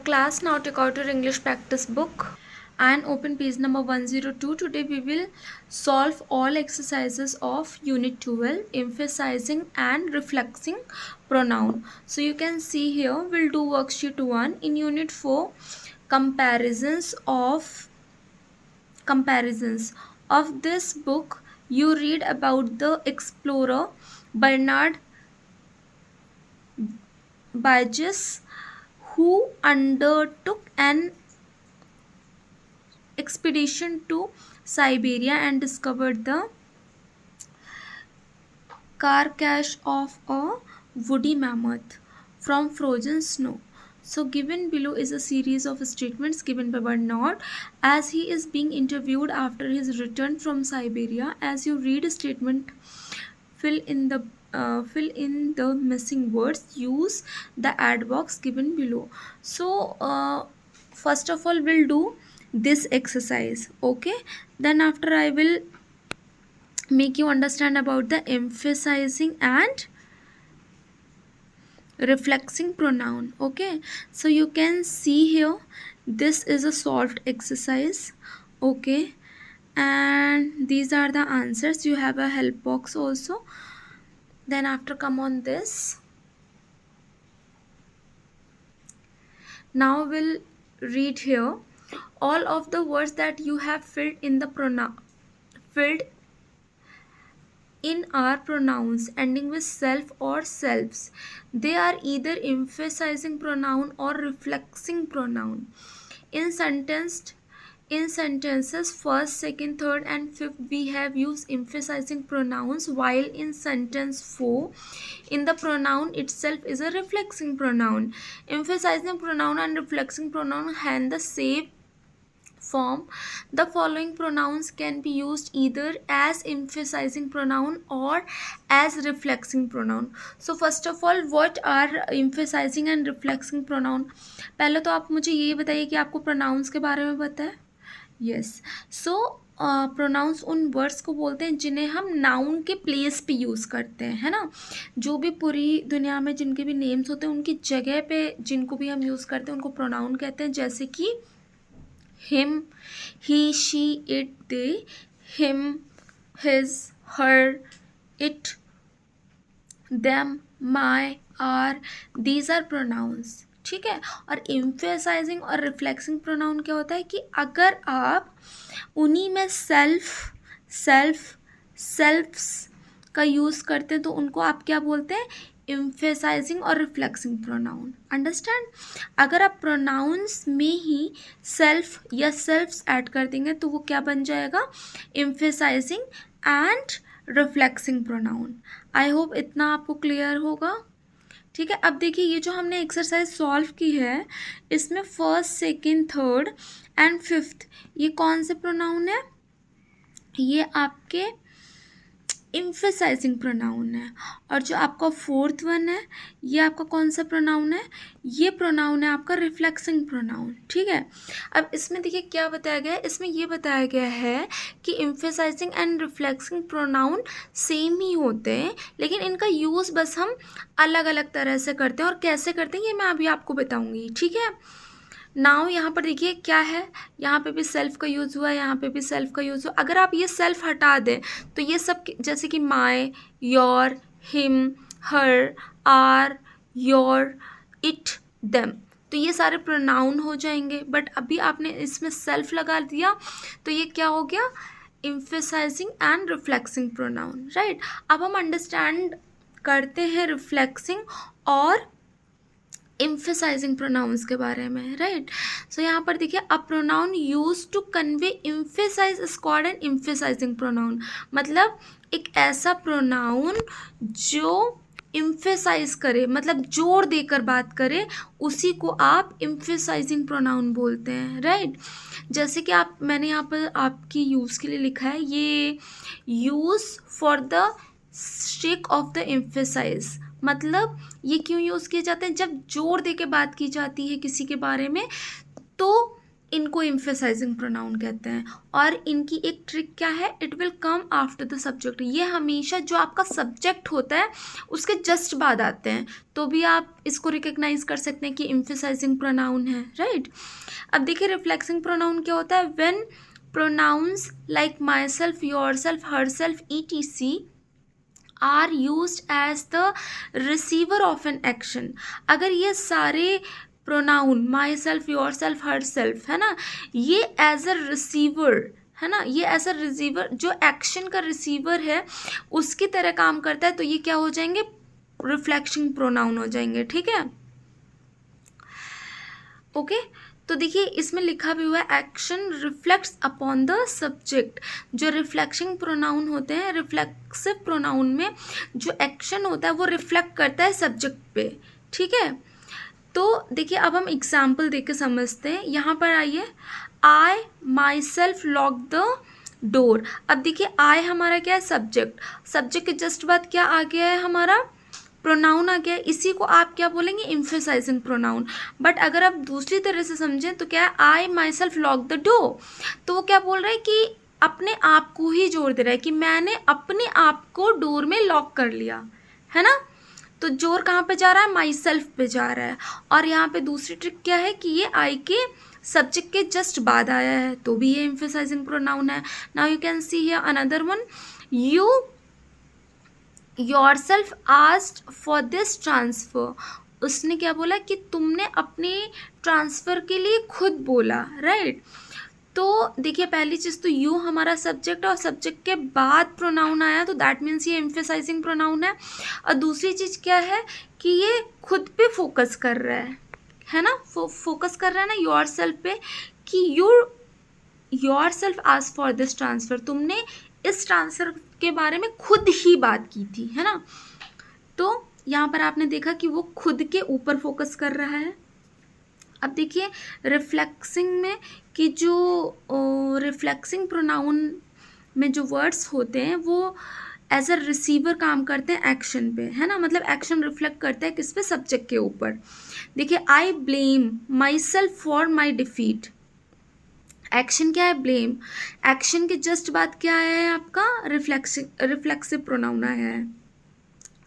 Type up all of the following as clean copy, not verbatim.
class, now take out your English practice book and open page number 102. Today we will solve all exercises of unit 12, emphasizing and reflexing pronoun. So you can see here we'll do worksheet 1 in unit 4, comparisons. Of this book you read about the explorer Bernard Burgess, who undertook an expedition to Siberia and discovered the carcass of a woody mammoth from frozen snow. So given below is a series of statements given by Bernard as he is being interviewed after his return from Siberia. As you read a statement, fill in the missing words. Use the add box given below. So first of all we'll do this exercise, okay? Then after I will make you understand about the emphasizing and reflexing pronoun, okay? So you can see here this is a solved exercise, okay? And these are the answers. You have a help box also. Then after come on this. Now we'll read here all of the words that you have filled in are pronouns ending with self or selves. They are either emphasizing pronoun or reflexing pronoun. In sentences first, second, third and fifth we have used emphasizing pronouns, while in sentence 4 in the pronoun itself is a reflexing pronoun. Emphasizing pronoun and reflexing pronoun have the same form. The following pronouns can be used either as emphasizing pronoun or as reflexing pronoun. So first of all, what are emphasizing and reflexing pronoun? पहले तो आप मुझे ये बताइए कि आपको pronouns के बारे में पता है? Yes. So प्रोनाउंस उन वर्ड्स को बोलते हैं जिन्हें हम नाउन के प्लेस पे यूज़ करते हैं, है ना? जो भी पूरी दुनिया में जिनके भी नेम्स होते हैं उनकी जगह पे जिनको भी हम यूज़ करते हैं उनको प्रोनाउन कहते हैं. जैसे कि him, he, she, it, they, him, his, her, it, them, my, our, these are pronouns. ठीक है. और emphasizing और reflexing pronoun क्या होता है कि अगर आप उन्हीं में सेल्फ्स का यूज़ करते हैं तो उनको आप क्या बोलते हैं? emphasizing और reflexing pronoun. अंडरस्टैंड? अगर आप प्रोनाउंस में ही सेल्फ या सेल्फ्स ऐड कर देंगे तो वो क्या बन जाएगा? emphasizing and reflexing pronoun. I hope इतना आपको क्लियर होगा. ठीक है. अब देखिए ये जो हमने एक्सरसाइज सॉल्व की है इसमें first, second, third and fifth ये कौन से प्रोनाउन है? ये आपके emphasizing प्रोनाउन है. और जो आपका फोर्थ वन है ये आपका कौन सा प्रोनाउन है? ये प्रोनाउन है आपका रिफ्लेक्सिंग प्रोनाउन. ठीक है. अब इसमें देखिए क्या बताया गया है. इसमें ये बताया गया है कि emphasizing and reflexing pronoun same ही होते हैं लेकिन इनका यूज़ बस हम अलग अलग तरह से करते हैं. और कैसे करते हैं ये मैं अभी आपको बताऊँगी. ठीक है. नाउ यहाँ पर देखिए क्या है. यहाँ पे भी सेल्फ का यूज़ हुआ है, यहाँ पे भी सेल्फ का यूज़ हुआ. अगर आप ये सेल्फ हटा दें तो ये सब जैसे कि my, your, him, her, our, your, it, them तो ये सारे प्रोनाउन हो जाएंगे. बट अभी आपने इसमें सेल्फ लगा दिया तो ये क्या हो गया? emphasizing and reflexing pronoun. Right. अब हम अंडरस्टैंड करते हैं रिफ्लेक्सिंग और emphasizing pronouns के बारे में. राइट. सो यहाँ पर देखिए a pronoun use to convey emphasize is called an emphasizing pronoun. मतलब एक ऐसा प्रोनाउन जो emphasize करे मतलब जोर देकर बात करे उसी को आप emphasizing pronoun बोलते हैं. राइट. जैसे कि मैंने यहाँ पर आपकी यूज़ के लिए लिखा है ये use for the sake of the emphasize. मतलब ये क्यों यूज़ किए जाते हैं? जब जोर दे के बात की जाती है किसी के बारे में तो इनको एम्फेसाइजिंग प्रोनाउन कहते हैं। और इनकी एक ट्रिक क्या है, it will come after the subject. ये हमेशा जो आपका सब्जेक्ट होता है उसके जस्ट बाद आते हैं, तो भी आप इसको रिकग्नाइज कर सकते हैं कि एम्फेसाइजिंग प्रोनाउन है, राइट। अब देखिए रिफ्लेक्सिंग प्रोनाउन क्या होता है, when pronouns like myself, yourself, herself, etc are used as the receiver of an action. अगर ये सारे pronoun myself, yourself, herself है ना, ये एज अ रिसीवर है ना, ये एज अ रिसीवर जो एक्शन का रिसीवर है उसकी तरह काम करता है, तो ये क्या हो जाएंगे, रिफ्लेक्सिंग प्रोनाउन हो जाएंगे, ठीक है। ओके तो देखिए इसमें लिखा भी हुआ है action reflects upon the subject. जो रिफ्लेक्सिंग प्रोनाउन होते हैं, रिफ्लेक्सिव प्रोनाउन में जो एक्शन होता है वो रिफ्लेक्ट करता है सब्जेक्ट पे, ठीक है। तो देखिए अब हम एग्जाम्पल देख के समझते हैं। यहाँ पर आइए, I myself lock the door. अब देखिए आई हमारा क्या है, सब्जेक्ट, सब्जेक्ट के जस्ट बाद क्या आ गया है, हमारा प्रोनाउन आ गया है। इसी को आप क्या बोलेंगे, एम्फेसाइजिंग प्रोनाउन। बट अगर आप दूसरी तरह से समझें तो क्या है, I myself lock the door, तो वो क्या बोल रहा है कि अपने आप को ही जोर दे रहा है कि मैंने अपने आप को डोर में लॉक कर लिया, है ना। तो जोर कहाँ पे जा रहा है, माई सेल्फ पे जा रहा है। और यहाँ पे दूसरी ट्रिक क्या है कि ये आई के सब्जेक्ट के जस्ट बाद आया है, तो भी ये एम्फेसाइजिंग प्रोनाउन है। Now you can see here another one, you yourself asked for this transfer. उसने क्या बोला कि तुमने अपने ट्रांसफ़र के लिए खुद बोला, राइट। तो देखिए पहली चीज़ तो यू हमारा सब्जेक्ट और सब्जेक्ट के बाद प्रोनाउन आया, तो दैट मीन्स ये एम्फेसाइजिंग प्रोनाउन है। और दूसरी चीज़ क्या है कि ये खुद पे फोकस कर रहा है ना, फोकस कर रहा है ना योर सेल्फ पे, कि your self asked for this transfer, तुमने इस ट्रांसफ़र के बारे में खुद ही बात की थी, है ना। तो यहाँ पर आपने देखा कि वो खुद के ऊपर फोकस कर रहा है। अब देखिए रिफ्लेक्सिंग में कि जो रिफ्लेक्सिंग प्रोनाउन में जो वर्ड्स होते हैं वो एज अ रिसीवर काम करते हैं एक्शन पे, है ना, मतलब एक्शन रिफ्लेक्ट करता है किस पे, सब्जेक्ट के ऊपर। देखिए I blame my self for my defeat, action क्या है, ब्लेम। एक्शन के जस्ट बाद क्या आया है आपका, रिफ्लेक्सिव प्रोनाउन आया है।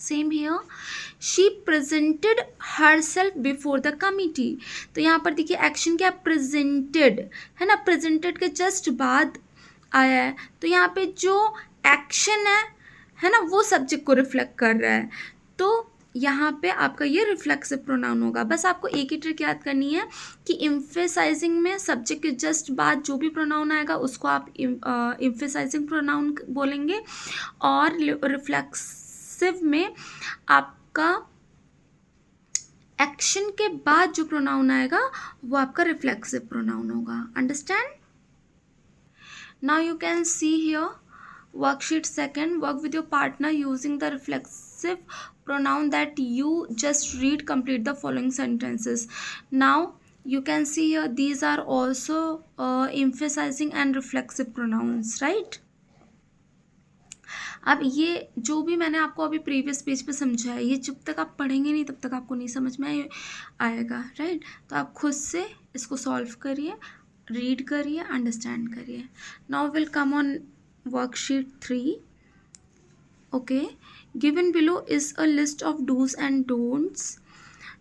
Same here, she presented her self before the committee. तो यहाँ पर देखिए एक्शन क्या है, प्रेजेंटेड, है ना, प्रेजेंटेड के जस्ट बाद आया है, तो यहाँ पे जो एक्शन है ना, वो सब्जेक्ट को रिफ्लेक्ट कर रहा है, तो यहाँ पे आपका ये रिफ्लेक्सिव प्रोनाउन होगा। बस आपको एक ही ट्रिक याद करनी है कि एम्फेसाइजिंग में सब्जेक्ट के जस्ट बाद जो भी प्रोनाउन आएगा उसको आप एम्फेसाइजिंग प्रोनाउन बोलेंगे, और रिफ्लेक्सिव में आपका एक्शन के बाद जो प्रोनाउन आएगा वो आपका रिफ्लेक्सिव प्रोनाउन होगा। Understand? Now you can see here worksheet 2, work with your partner using the reflexive pronoun that you just read. Complete the following sentences. Now you can see here these are also emphasizing and reflexive pronouns, right? अब ये जो भी मैंने आपको अभी previous page पे समझाया, ये जब तक आप पढ़ेंगे नहीं तब तक आपको नहीं समझ में आएगा, राइट। तो आप खुद से इसको सॉल्व करिए, रीड करिए, अंडरस्टैंड करिए। Now will come on worksheet 3. Okay, given below is a list of do's and don'ts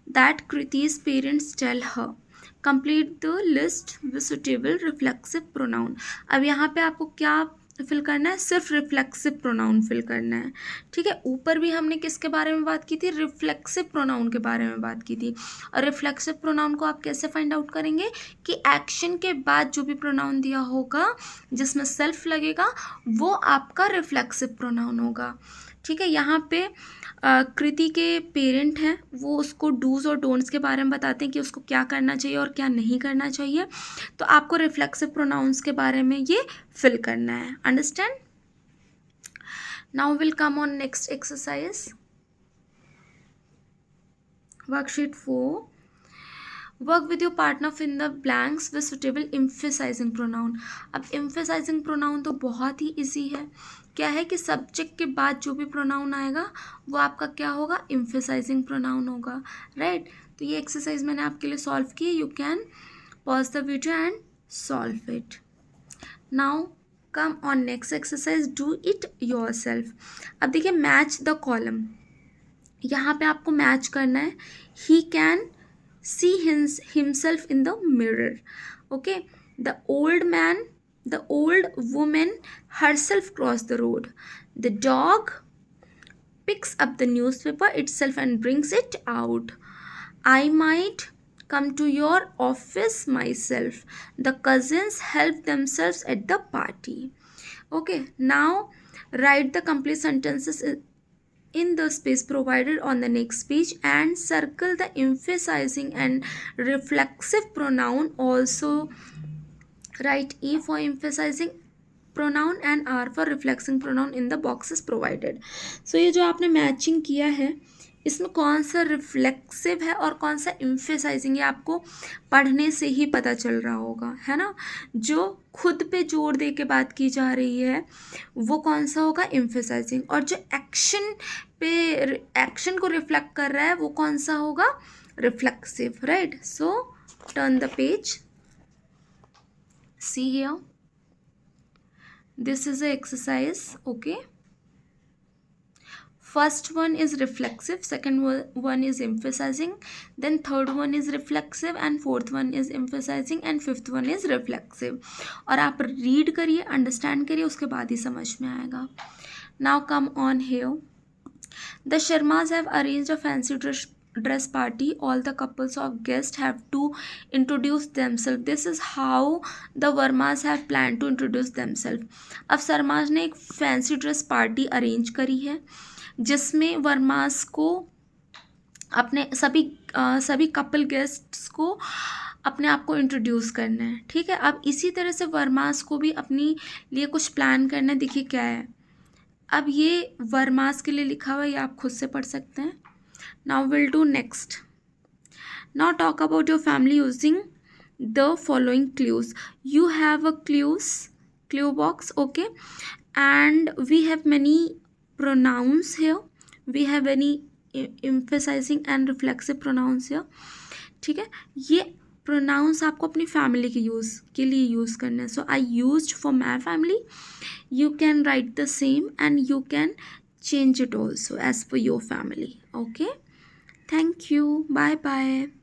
that Kriti's parents tell her. Complete the list with suitable reflexive pronoun. अब यहाँ पे आपको क्या फिल करना है, सिर्फ रिफ्लेक्सिव प्रोनाउन फिल करना है, ठीक है। ऊपर भी हमने किसके बारे में बात की थी, रिफ्लेक्सिव प्रोनाउन के बारे में बात की थी। और रिफ्लेक्सिव प्रोनाउन को आप कैसे फाइंड आउट करेंगे कि एक्शन के बाद जो भी प्रोनाउन दिया होगा जिसमें सेल्फ लगेगा वो आपका रिफ्लेक्सिव प्रोनाउन होगा, ठीक है। यहाँ पे कृति के पेरेंट हैं, वो उसको डूज और डोंट्स के बारे में बताते हैं कि उसको क्या करना चाहिए और क्या नहीं करना चाहिए, तो आपको रिफ्लेक्सिव प्रोनाउंस के बारे में ये फिल करना है। Understand? Now will come on next exercise, worksheet 4. Work with your partner fill in the blanks with suitable emphasising pronoun. अब एम्फेसाइजिंग प्रोनाउन तो बहुत ही ईजी है, क्या है कि सब्जेक्ट के बाद जो भी प्रोनाउन आएगा वो आपका क्या होगा, एम्फेसाइजिंग प्रोनाउन होगा, राइट। तो ये एक्सरसाइज मैंने आपके लिए सॉल्व की है, you can pause the video and solve it. Now come on next exercise, do it yourself. अब देखिए मैच द कॉलम, यहाँ पे आपको मैच करना है. He can see himself in the mirror. Okay, the old woman herself crossed the road. The dog picks up the newspaper itself and brings it out. I might come to your office myself. The cousins help themselves at the party. Okay, now write the complete sentences in the space provided on the next page and circle the emphasizing and reflexive pronoun. Also write E for emphasizing pronoun and R for reflexing pronoun in the boxes provided. So ये जो आपने matching किया है इसमें कौन सा reflexive है और कौन सा एम्फेसाइजिंग है आपको पढ़ने से ही पता चल रहा होगा, है ना. जो खुद पे जोर दे के बात की जा रही है वो कौन सा होगा, एम्फेसाइजिंग. और जो एक्शन को रिफ्लेक्ट कर रहा है वो कौन सा होगा, reflexive. Right. So turn the page. See here, this is the exercise. Okay, first one is reflexive, second one is emphasizing, then third one is reflexive and fourth one is emphasizing and fifth one is reflexive. और आप read करिए, understand करिए, उसके बाद ही समझ में आएगा. Now come on here. The Sharmas have arranged a fancy dress party. All the couples of guests have to introduce themselves. This is how the Vermas have planned to introduce themselves. अब शर्माज ने एक fancy dress party arrange करी है जिसमें वर्मास को अपने सभी couple guests को अपने आप को इंट्रोड्यूस करना है. ठीक है. अब इसी तरह से वर्मास को भी अपनी लिए कुछ प्लान करना है. देखिए क्या है. अब ये वर्मास के लिए लिखा हुआ है, ये आप खुद से पढ़ सकते हैं. Now we'll do next. Now talk about your family using the following clues. You have a clue box. Okay, and we have many pronouns here. We have any emphasizing and reflexive pronouns here. ठीक है. ये pronouns आपको अपनी family के लिए use करना है. So I used for my family. You can write the same and you can change it also as per your family. Okay, thank you. Bye bye.